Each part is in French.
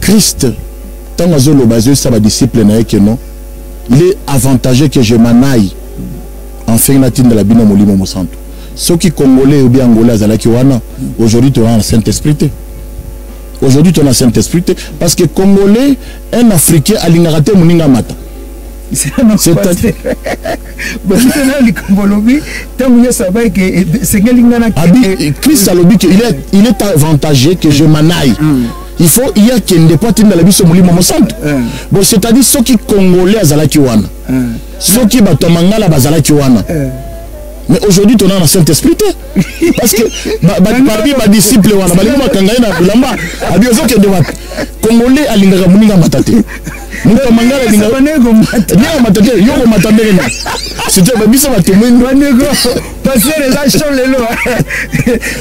Christ, tant que je disciple, il est avantageux que je m'en aille en fait de la bino molimo mosanto. Ceux qui congolais ou bien angolais aujourd'hui tu as un Saint-Esprit. Aujourd'hui tu as un Saint-Esprit parce que congolais un africain a l'ingaraté moninga mata. C'est Christ a le but il est avantageux que je m'en aille. Il faut il y a qui ne pas dans la vie sur molimo mosanto. Bon c'est-à-dire ceux qui congolais azalaki wana. Ceux qui batomangala bazalaki wana. Mais aujourd'hui, tu as un Saint-Esprit. Parce que parmi mes disciples, Congolais à l'ingara muninga matate. Muka mangala l'ingara matate. Yo matate. C'était ma mission à témoin. Passer les achats les lois.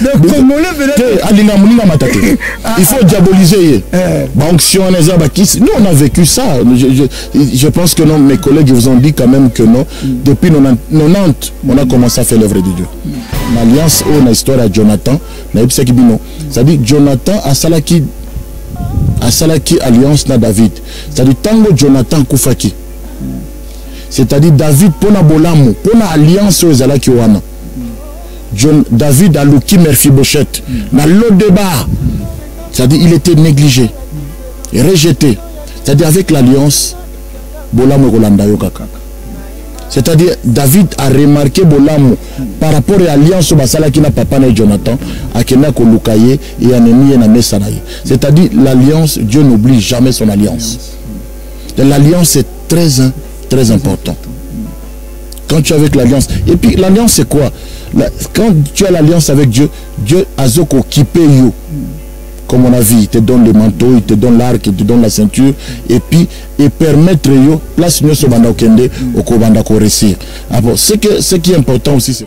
Donc Congolais à l'ingara muninga matate. Il faut diaboliser. Banction les abakis. Nous on a vécu ça. Je pense que non, mes collègues vous ont dit quand même que non. Depuis 90, on a commencé à faire l'œuvre de Dieu. L'alliance on a histoire à Jonathan. C'est-à-dire Jonathan a salaki alliance na David. C'est-à-dire tango Jonathan Koufaki. C'est-à-dire David pona bolamu, pona alliance aux alaki wana. David a luki Mephibosheth. Na l'autre débat. C'est-à-dire il était négligé et rejeté. C'est-à-dire avec l'alliance bolamu Rolanda Yokaka. C'est-à-dire David a remarqué Bolamu par rapport à l'alliance au basala qui n'a papa et Jonathan à Kena Kolukaye et Anémie na Mesanaye. C'est-à-dire l'alliance, Dieu n'oublie jamais son alliance. L'alliance est très important. Quand tu es avec l'alliance, et puis l'alliance c'est quoi? Quand tu as l'alliance avec Dieu, Dieu a zoko kipe yo. Comme on a vu, il te donne le manteau, il te donne l'arc, il te donne la ceinture, et puis et permettre yo place nous sur banda okende au kobanda ko réussir. Alors ce qui est important aussi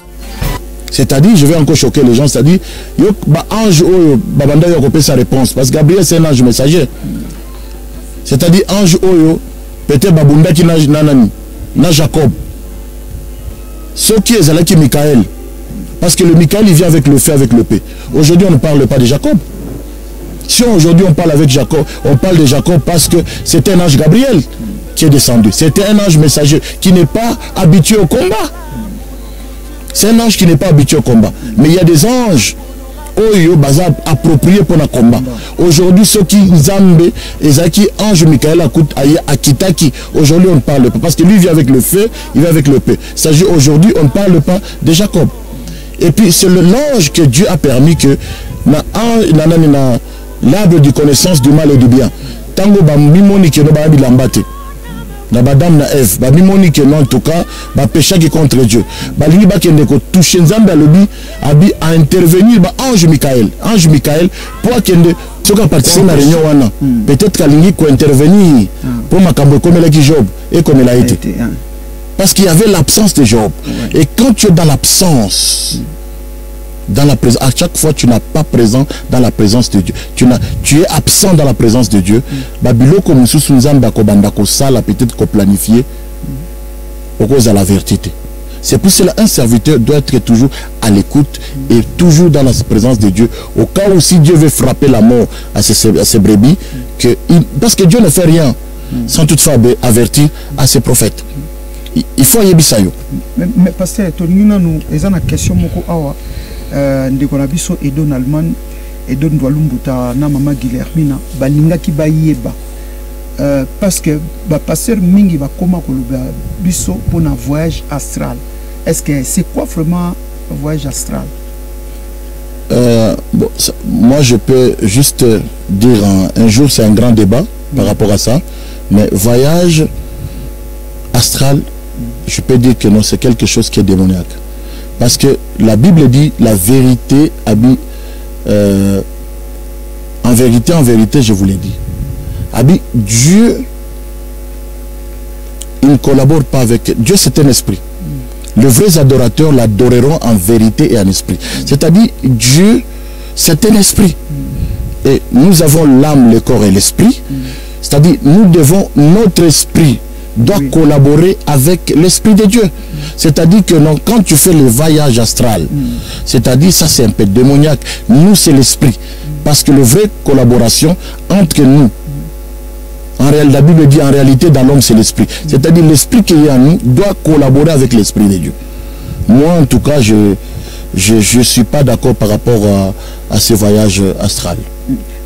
c'est-à-dire je vais encore choquer les gens, c'est-à-dire yo ba ange oyo ba banda yo kopesa sa réponse parce que Gabriel c'est un ange messager. C'est-à-dire ange oyo peut-être babunda ki na Jacob. Ce qui est zalaki Michael parce que le Michael il vient avec le feu avec le paix. Aujourd'hui on ne parle pas de Jacob. Si aujourd'hui on parle avec Jacob, on parle de Jacob parce que c'était un ange Gabriel qui est descendu. C'était un ange messager qui n'est pas habitué au combat. C'est un ange qui n'est pas habitué au combat. Mais il y a des anges appropriés pour le combat. Aujourd'hui, ceux qui Zambé, Ezaki, ange Michael Akitaki, aujourd'hui on ne parle pas. Parce que lui vient avec le feu, il vient avec le paix. Aujourd'hui on ne parle pas de Jacob. Et puis c'est l'ange que Dieu a permis que l'arbre de connaissance du mal et du bien. Tango ba mimoni ke no ba bilambate. Na badam na Ève, ba mimoni ke non en tout cas, ba péché qui contre Dieu. Ba lingi ba kende ko toucher Nzambe alobi abi à intervenir ba ange Michael. Ange Michael pour kende soka participer na réunion wana. Peut-être kalingi ko intervenir pour makambo comme la qui Job et comme il a été. Parce qu'il y avait l'absence de Job. Et quand tu es dans l'absence dans la présence, à chaque fois tu n'as pas présent dans la présence de Dieu, tu es absent dans la présence de Dieu. Babilo comme Nzamba kobanda ko sala peut-être ko planifier au cause de la vérité. C'est pour cela un serviteur doit être toujours à l'écoute et toujours dans la présence de Dieu. Au cas où si Dieu veut frapper la mort à ses brebis, parce que Dieu ne fait rien sans toutefois avertir à ses prophètes. Il faut y bisayo. Mais pasteur, Tonina nous ezana question moko awa. Ndeko na biso Edon Allemagne Edon Doualumbuta na mama Guilhermina balinga ki bayeba parce que ba pasteur mingi ba koma koloba biso pour un voyage astral. Est-ce que c'est quoi vraiment un voyage astral? Bon, moi je peux juste dire un jour c'est un grand débat par rapport à ça, mais voyage astral je peux dire que non, c'est quelque chose qui est démoniaque. Parce que la Bible dit la vérité habite. En vérité, je vous l'ai dit. Habite Dieu, il ne collabore pas avec Dieu, c'est un esprit. Les vrais adorateurs l'adoreront en vérité et en esprit. C'est-à-dire, Dieu, c'est un esprit. Et nous avons l'âme, le corps et l'esprit. C'est-à-dire, nous devons notre esprit doit collaborer avec l'Esprit de Dieu. C'est-à-dire que non, quand tu fais le voyage astral, c'est-à-dire ça c'est un peu démoniaque, nous c'est l'Esprit. Parce que la vraie collaboration entre nous, en réalité, la Bible dit en réalité dans l'homme c'est l'Esprit. C'est-à-dire l'Esprit qui est en nous doit collaborer avec l'Esprit de Dieu. Moi en tout cas, je suis pas d'accord par rapport à ce voyage astral.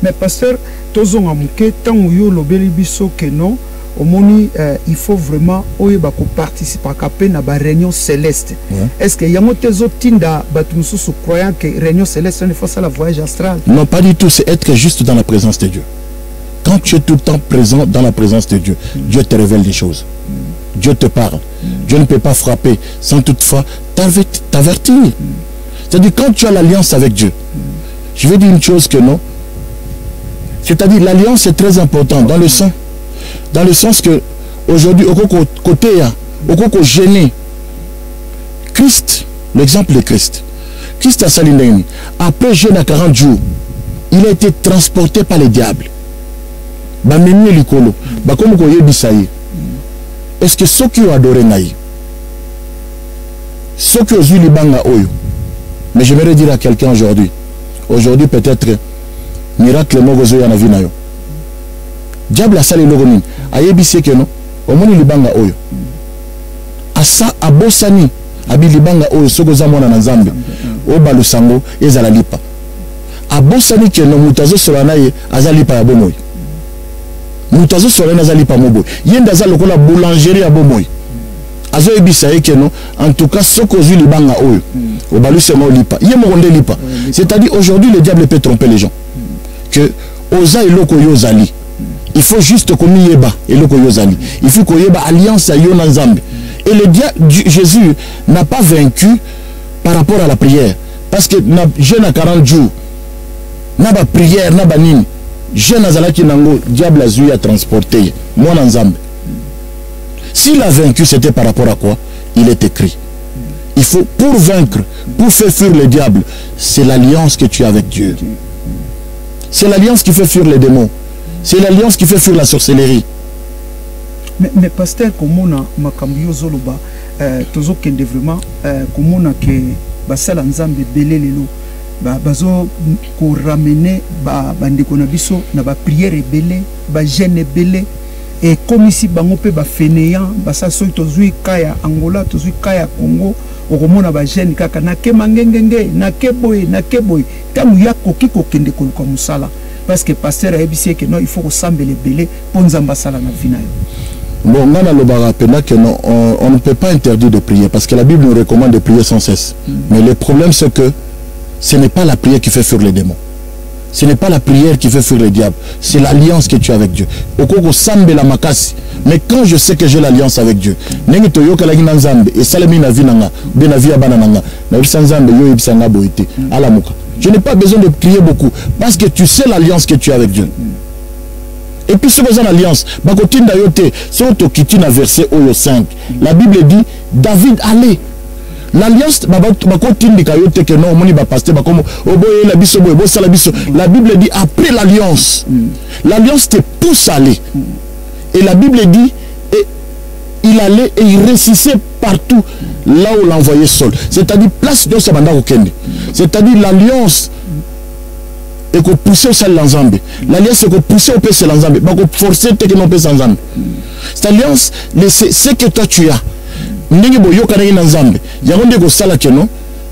Mais pasteur, tozon amuke tant yo lobeli biso que non, au moni il faut vraiment oyeba ko participer à na ba réunion céleste. Est-ce que yango tezo tinda batu mususu croyant que réunion céleste ne faut ça la voyage astral? Non, pas du tout, c'est être juste dans la présence de Dieu. Quand tu es tout le temps présent dans la présence de Dieu, Dieu te révèle des choses. Dieu te parle. Dieu ne peut pas frapper sans toutefois t'avertir. C'est-à-dire quand tu as l'alliance avec Dieu, je vais dire une chose que non. C'est-à-dire l'alliance est très importante dans le sens que aujourd'hui, au côté, au gêné, Christ, l'exemple de Christ a sali après jeûne à 40 jours, il a été transporté par les diables. Est-ce que ceux qui ont adoré Naï, ceux qui ont vu Libanga Oyo, mais j'aimerais dire à quelqu'un aujourd'hui peut-être miracle mogozo ya na vie na yo. Diable a sali logonin ayebise ke no omoni libanga oyo asa abosani abi libanga oyo soko za mwana na Nzambe o balusango ezala lipa abosani ke no mutazo solana ye azalipa ya bomoy mutazo solana azalipa moboy yenda za lokola boulangerie ya bomoy azo ebisa ke no en tout cas soko zu libanga oyo o balusango lipa yemo ronde lipa. C'est-à-dire aujourd'hui le diable peut tromper les gens que oza eloko yozali il faut juste comme yeba eloko yozali il faut que yeba alliance à yo na Nzambe. Et le diable Jésus n'a pas vaincu par rapport à la prière parce que na jeûne à 40 jours na ba prière na ba nini jeûne azalaki nango diable azui à transporter moi na Nzambe. S'il a vaincu c'était par rapport à quoi? Il est écrit il faut pour vaincre, pour faire fuir le diable, c'est l'alliance que tu as avec Dieu. C'est l'alliance qui fait fuir les démons. C'est l'alliance qui fait fuir la sorcellerie. Mais pasteur, comme on a makambio zoloba, tozo kende vraiment, comme on a que basala nzambe belé lelo, bazo ko ramener bandeko na biso na ba prière belé, ba jeûne belé, et comme ici bango pe ba fainéant, basa so tozui kaya Angola, tozui kaya Congo. Okomona ba jeune kaka na ke mangengenge na ke boy tamu ya koki kokende ko musala parce que pasteur a ebisi que non il faut ressembler belé pour nzamba sala na vina. Bon ngana lo barapena que non on ne peut pas interdire de prier parce que la Bible nous recommande de prier sans cesse. Mais le problème c'est que ce n'est pas la prière qui fait fuir les démons. Ce n'est pas la prière qui fait fuir le diable, c'est l'alliance que tu as avec Dieu. Okoko sambe la makasi. Mais quand je sais que j'ai l'alliance avec Dieu, nengi toyoka la gina Nzambe et salami na vie nanga, be na vie abana nanga, na bisa Nzambe yo ibisanga boité ala muka. Je n'ai pas besoin de prier beaucoup parce que tu sais l'alliance que tu as avec Dieu. Et puis ce besoin d'alliance, bakotinda yote, son to kitina verset oyo 5. La Bible dit David allez. L'alliance, que non, la Bible dit après l'alliance, l'alliance te pousse à aller. Et la Bible dit, et il allait et il réussissait partout là où l'envoyait seul. C'est-à-dire, place de Sabanda Okende. C'est-à-dire, l'alliance est que pousser au sel l'ensemble. L'alliance est que pousser au PC l'ensemble. Pas que forcer te que non PC ensemble. Cette alliance, c'est que toi tu as. Ndenge boyo kana na Nzambe yango ko sala keno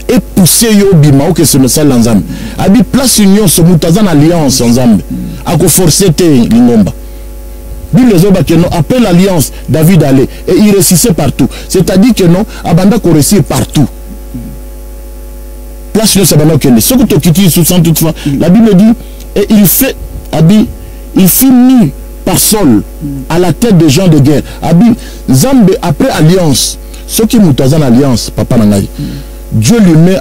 et pousser yo bima o que se sala Nzambe abi place union so mutaza na alliance Nzambe ako forcer te lingomba Bible zoba keno après l'alliance David allait et il réussissait partout, c'est-à-dire que non abanda ko réussir partout place union sabana kende ce que to kiti sous sans toutefois la Bible dit et il fait abi il finit par sol à la tête des gens de guerre abi Nzambe après alliance. Ce qui nous en alliance, papa Nangaï, Dieu lui met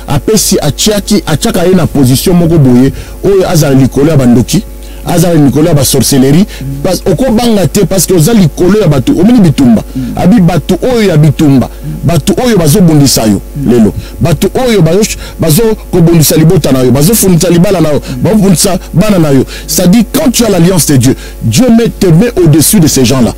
à Pessi, à Tchaki, à Tchaka, une position, Moko Boye, où Azar Nicolas Bandoki, Azar Nicolas ba sorcellerie, parce que Azar Nicolas Batu, Omini Bitumba, Abi Batu Oyo Bitumba, Batu Oyo Bazo Bondisayo, Lelo, Batu Oyo Bazo Kobondisalibotanao, Bazo Funitalibalanayo, Babunsa Bananayo. Ça dit, quand tu as l'alliance de Dieu, Dieu te met au-dessus de ces gens-là.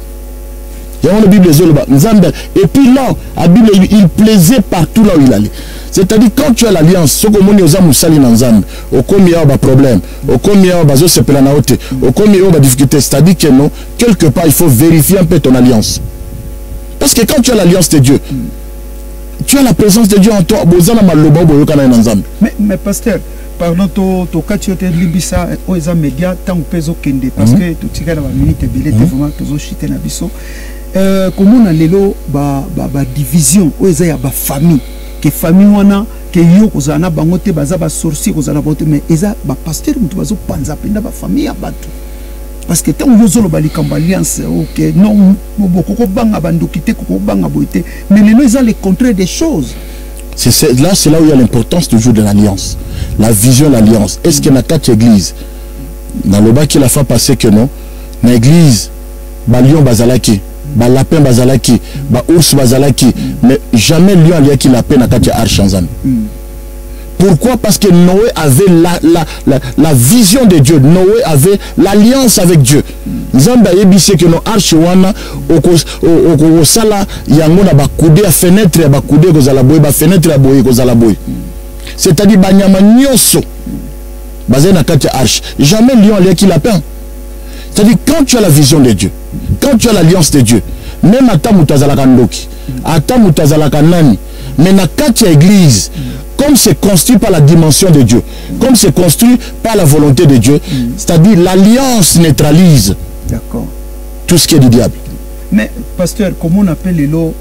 Il y a une Bible, et puis là, la Bible, il plaisait partout là où il allait. C'est-à-dire, quand tu as l'alliance, ce que tu as au combien il y a problème, au combien il y a des difficultés, c'est-à-dire que non, quelque part, il faut vérifier un peu ton alliance. Parce que quand tu as l'alliance de Dieu, tu as la présence de Dieu en toi. Mais pasteur, pardon, tu as dit que Libisa est un média tant que tu kende parce que tu as une minute de vraiment tu as chité na biso. Comment on a l'élo division où il y a ba famille que famille wana que yo kozana bangote baza ba sorcier kozana bangote mais eza ba pasteur mutu bazo panza penda ba famille ya batu. Parce que tant que vous avez une alliance, ok, non, beaucoup banga bandokité, beaucoup banga boité, mais les gens les contraires des choses. C'est là où il y a l'importance toujours de l'alliance, la vision de l'alliance. Est-ce qu'il y a quatre églises dans le bas qui la fait passer que non, dans l'église, lion bazalaki, lapin bazalaki, ours bazalaki, mais jamais lion aliaki lapin na quatre archanzan. Pourquoi? Parce que Noé avait la vision de Dieu. Noé avait l'alliance avec Dieu. Nzamba yebise que no arche wana au sala yango na bakude a fenêtre ba kude kozala boy ba fenêtre boy kozala boy. C'est-à-dire banyama nyoso basé na kati arche. Jamais lion allait qui lapin. C'est-à-dire quand tu as la vision de Dieu, quand tu as l'alliance de Dieu, même ata mutazala kandoki, ata mutazala kanani, mais na kati église comme c'est construit par la dimension de Dieu, comme c'est construit par la volonté de Dieu, c'est-à-dire l'alliance neutralise tout ce qui est du diable. Mais, pasteur, comment on appelle les lots,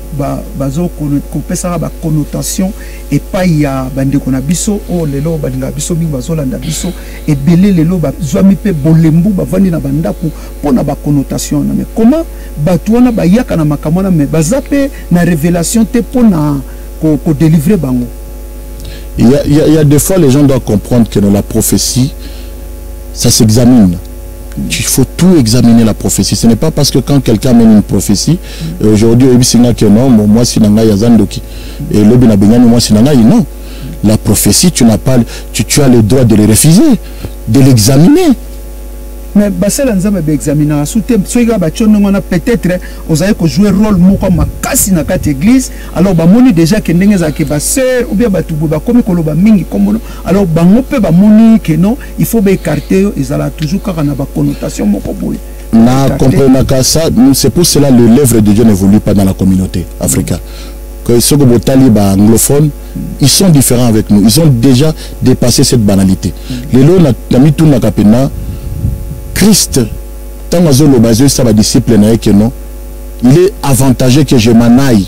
connotation, et pas il y a Bandekonabiso, ou les lots, Bandekonabiso, Bingazolandabiso, et belé les lots, Zouamipe, Bolembu, Bavani na Bandaku, pour la connotation. Mais comment Batouana, Bayakana Makamana, mais Bazape, na révélation, te pour délivrer Bango? Il y a des fois, les gens doivent comprendre que dans la prophétie, ça s'examine. Il faut tout examiner la prophétie. Ce n'est pas parce que quand quelqu'un mène une prophétie, aujourd'hui, moi, si nanga yazandoki, et le benabenyani, moi, si nanga, non. La prophétie, tu as le droit de le refuser, de l'examiner. Mais basela nzambe be examiner soute soiga ba tchonongona peut-être vous avez que jouer rôle moko makasi na kati église alors ba moni déjà que ndenge za ke ba sœur ou bien ba tubu ba komi koloba mingi kombono alors bango pe ba moni que non il faut ba écarter ezala toujours car na ba connotation moko boy na comprendre que ça c'est pour cela le l'œuvre de Dieu n'évolue pas dans la communauté africaine que ceux que taliban anglophones ils sont différents avec nous, ils ont déjà dépassé cette banalité les lots na mis tout na kapena Christ, tant que je disciple, il est avantageux que je m'en aille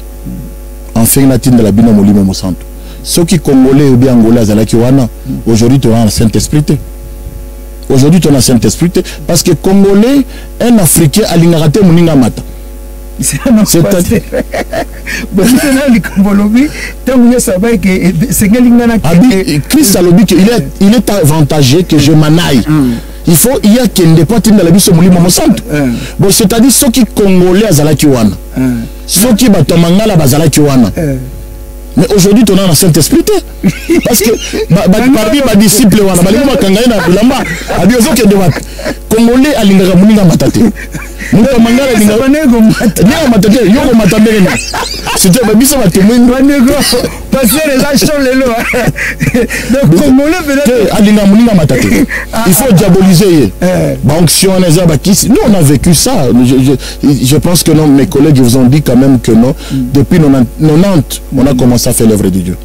en fait de la binomie de Santo. Ceux qui congolais ou bien angolais, aujourd'hui tu as un Saint-Esprit. Aujourd'hui tu as un Saint-Esprit parce que congolais, un Africain a l'ingaraté Mouninga Mata. C'est un Christ a le but qu'il est avantageux que je m'en aille. Il faut il y a qui ne pas dans la vie sur Moulima Monsanto. Bon, c'est-à-dire ceux qui congolais à Zalakiwana, ceux qui batomangala bazalakiwana. Mais aujourd'hui, on a un Saint-Esprit. Parce que parmi mes disciples, on a balima kangaina bulamba. Abiozo ke de Congolais à l'ingara muninga matate. Muta mangala l'ingara ni matate yoko matambe na. C'était ba biso batemoino nego. Parce que les achats les lots. Donc Congolais peut-être à l'ingara muninga matate. Il faut diaboliser. Banction les abakis. Nous on a vécu ça. Je pense que non, mes collègues vous ont dit quand même que non. Depuis 90, on a commencé à faire l'œuvre de Dieu.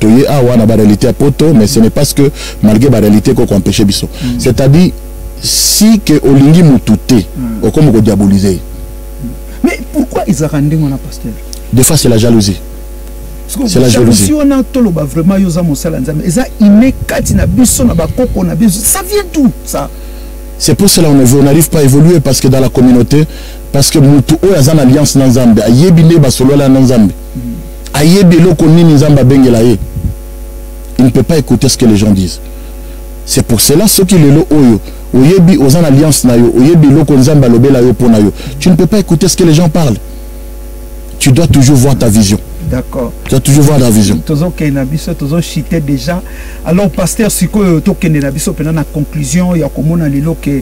Il y a une réalité à poto, mais ce n'est pas ce que malgré la réalité qu'on empêche biso. C'est-à-dire si que olingi mutute, au comme on diaboliser. Mais pourquoi ils ont rendu mon pasteur? Des fois c'est la jalousie. C'est la jalousie. Si on a toloba vraiment yosa mosala nzambe, eza ime kati na biso na bakoko na biso. Ça vient d'où ça? C'est pour cela on n'arrive pas à évoluer parce que dans la communauté, parce que mutu o yazan alliance na nzambe, ayebine basolo la nzambe. Ayebelo koni nzamba bengela ye. Il ne peut pas écouter ce que les gens disent. C'est pour cela ceux qui le oyo, oyebi ozan alliance na yo, oyebi loko nzamba lobela yo pona yo. Tu ne peux pas écouter ce que les gens parlent. Tu dois toujours voir ta vision. D'accord. Tu dois toujours voir la vision. Toujours chité déjà. Alors, pasteur, si tu as une conclusion, il y a comme on a dit que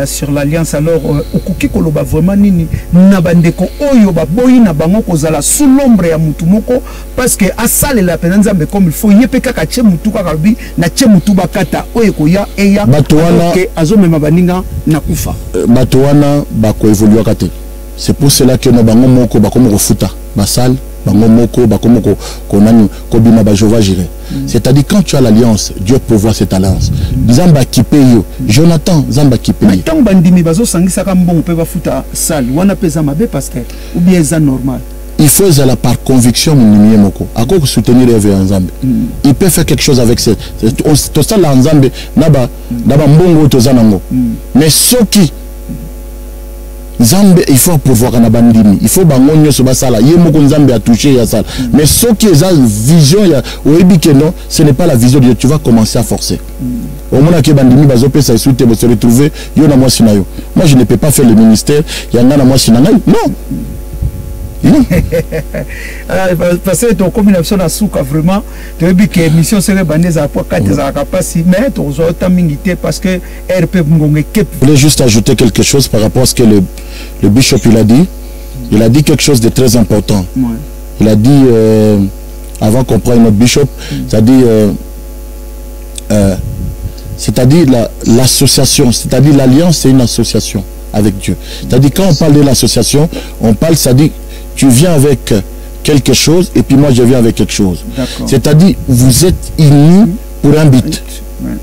sur l'alliance, alors, okuki koloba vraiment nini nabandeko oyo baboyi na bango kozala sous l'ombre ya mutu moko parce que asale la penanzambe comme il faut yepeka ka che mutu kaka bi na che mutu bakata oyo koya eya batowana que azomema baninga na kufa batowana bako évoluer kate. C'est pour cela que no bango moko bakomo kofuta basal bango moko bakomo konani kobima ba Jehova Jireh. C'est-à-dire quand tu as l'alliance, Dieu pourvoit cette alliance. Zamba kipeyo, Jonathan Zamba kipeyo. Mais tant bandimi bazo sangisa ka mbongo pe bafuta sal wana pesa mabe parce que ou bien ça normal. Il faut la par conviction mon moko. À quoi soutenir les Nzambe. Il peut faire quelque chose avec ça. Tout ça la Nzambe naba mbongo tozanango. Mais ceux qui Nzambe il faut pouvoir na bandimi. Il faut bangonyo so basala. Yemoko Nzambe a touché ya sala. Mais ceux qui ont vision ya oyebi que non, ce n'est pas la vision de Dieu. Tu vas commencer à forcer. Au moment que bandimi bazo pesa souté se retrouver yo na moi sinayo. Moi je ne peux pas faire le ministère, yanga na moi sinangai. Non. Parce que ton combinaison à souka vraiment tu as vu que mission serait bandée à quoi 4 ans capacité mais tu as tamingité parce que RP Mngongé. Je voulais juste ajouter quelque chose par rapport à ce que le bishop il a dit. Il a dit quelque chose de très important. Ouais. Il a dit avant qu'on prenne notre bishop, c'est-à-dire l'association, c'est-à-dire l'alliance, c'est une association avec Dieu. C'est-à-dire quand on parle de l'association, on parle, c'est-à-dire tu viens avec quelque chose et puis moi je viens avec quelque chose. C'est-à-dire vous êtes unis pour un but. Ouais.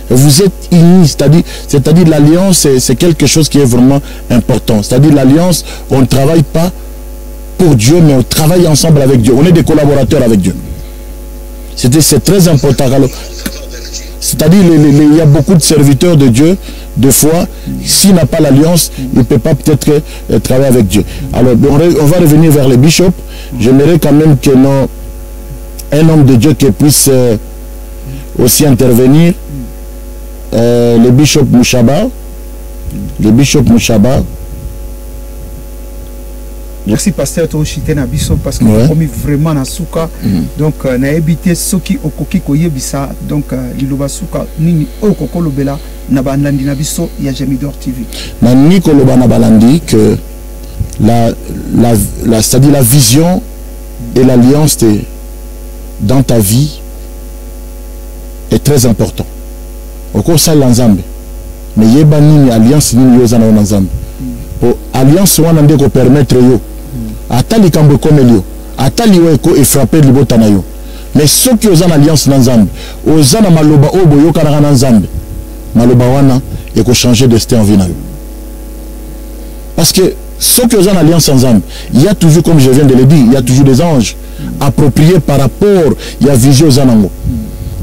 Vous êtes unis, c'est-à-dire l'alliance c'est quelque chose qui est vraiment important. C'est-à-dire l'alliance, on ne travaille pas pour Dieu mais on travaille ensemble avec Dieu. On est des collaborateurs avec Dieu. C'est très important. C'est-à-dire il y a beaucoup de serviteurs de Dieu. Deux fois, s'il n'a pas l'alliance, il ne peut pas peut-être travailler avec Dieu. Alors, on va revenir vers les bishops. J'aimerais quand même que un homme de Dieu qui puisse aussi intervenir. Le bishop Mouchaba. Le bishop Mouchaba. Merci pasteur Toshite Nabiso parce que vous commis vraiment na souka donc na évité soki okoki koyebisa donc liloba souka nini okoko lobela na bandandi Nabiso ya Jamidor TV. Na niko loba na balandi que c'est-à-dire la vision et l'alliance dans ta vie est très important. Oko sa Nzambe. Mais yeba nini alliance nini yo zana Nzambe. Pour alliance wana ndeko permettre yo atali kambo komelio atali weko et frapper libota na yo. Mais ceux qui ont une alliance dans Nzambe ozana maloba obo yo kana na Nzambe maloba wana eko changer destin en vie na yo. Parce que ceux qui ont une alliance ensemble, il y a toujours, comme je viens de le dire, il y a toujours des anges appropriés par rapport il y a vision zanango.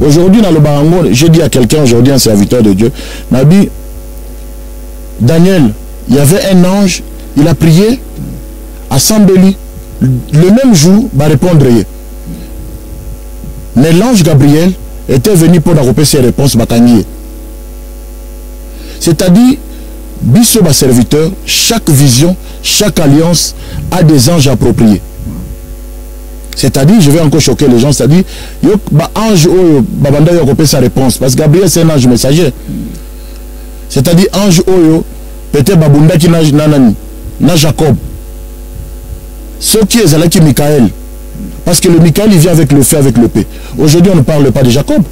Aujourd'hui dans le barango, j'ai dit à quelqu'un aujourd'hui un serviteur de Dieu, m'a dit Daniel, il y avait un ange, il a prié à Sambeli le même jour, va répondre. Mais l'ange Gabriel était venu pour regrouper ses réponses bakangier. C'est-à-dire biso ba serviteur, chaque vision, chaque alliance a des anges appropriés. C'est-à-dire, je vais encore choquer les gens, c'est-à-dire, yo ba ange oyo babanda yo regrouper sa réponse parce que Gabriel c'est un ange messager. C'est-à-dire ange oyo peut-être babunda ki na Jacob. Ce qui est là qui Michael. Parce que le Michael il vient avec le feu, avec le paix. Aujourd'hui on ne parle pas de Jacob.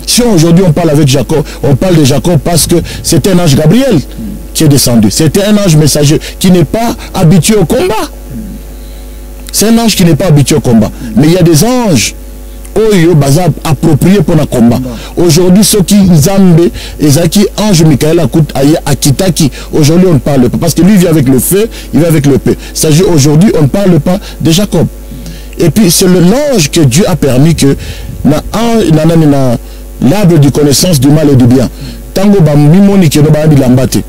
Si aujourd'hui on parle avec Jacob, on parle de Jacob parce que c'était un ange Gabriel qui est descendu. C'était un ange messager qui n'est pas habitué au combat. C'est un ange qui n'est pas habitué au combat. Mais il y a des anges appropriés pour le combat. Aujourd'hui, ceux qui Nzambe, Ezaki, ange Michael Akitaki, aujourd'hui on ne parle pas. Parce que lui vient avec le feu, il vient avec le paix. C'est-à-dire aujourd'hui on ne parle pas de Jacob. Et puis c'est l'ange que Dieu a permis que l'arbre de connaissance du mal et du bien. Tango ba mimoni ke no ba bilambate.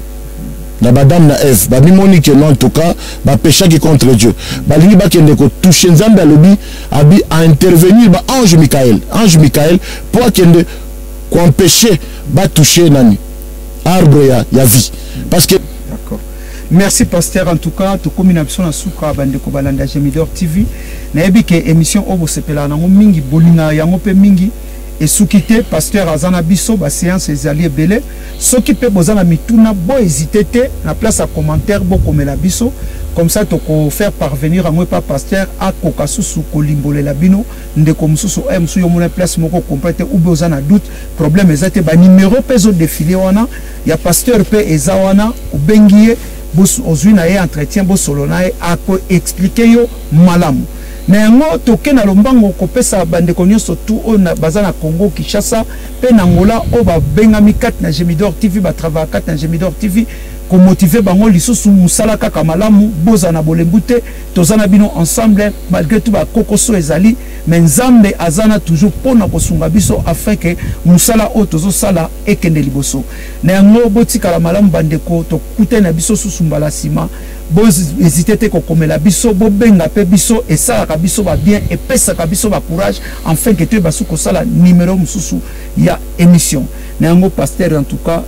Na badam na Ève, ba mimoni ke non en tout cas, ba péché qui contre Dieu. Ba lingi ba kende ko toucher Nzambe alobi abi à intervenir ba ange Michael pour kende ko empêcher ba toucher nani arbre ya vie. Parce que d'accord. Merci pasteur, en tout cas to combination na suka bande ko balanda Gemidor TV na ebike émission obo sepela na mingi bolinga yango pe mingi et soukite pasteur azana biso ba séance ezali belé soki pe bozana mituna bo hésiter na place à commentaire bo komela biso comme ça to ko faire parvenir à moi pas pasteur a kokasusu kolimbole la bino ndeko mususu musu yo mona place moko complète ou bozana doute problème ezate ba numéro peso défilé wana ya pasteur pe ezawana ubengiye bos ozwina ye entretien bo solonae ako expliquer yo malamu na yango toke na lombango kopesa bandeko nyonso tu ona bazana Congo Kinshasa pe na Angola o ba bengami kat na Gemidor TV ba travailler kat na Gemidor TV ko motiver bango lisusu musala kaka malamu boza na bolembute tozana bino ensemble malgré tout ba kokoso ezali mais nzambe azana toujours pona kosunga biso afin que musala o tozo sala ekende liboso na yango botika la malamu bandeko to kute na biso susumbala sima boz hésiter te ko komela biso bo benga pe biso et ça ka biso ba bien et pesa ka biso ba courage afin que tu basu ko sala numéro mususu ya émission na yango pasteur en tout cas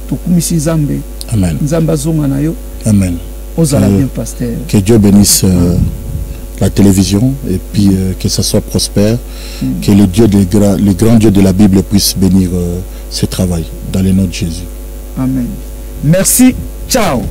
to kumisi nzambe. Amen. Amen. Bien, pasteur. Que Dieu bénisse la télévision et puis que ça soit prospère. Que le Dieu le grand Dieu de la Bible puisse bénir ce travail dans le nom de Jésus. Amen. Merci. Ciao.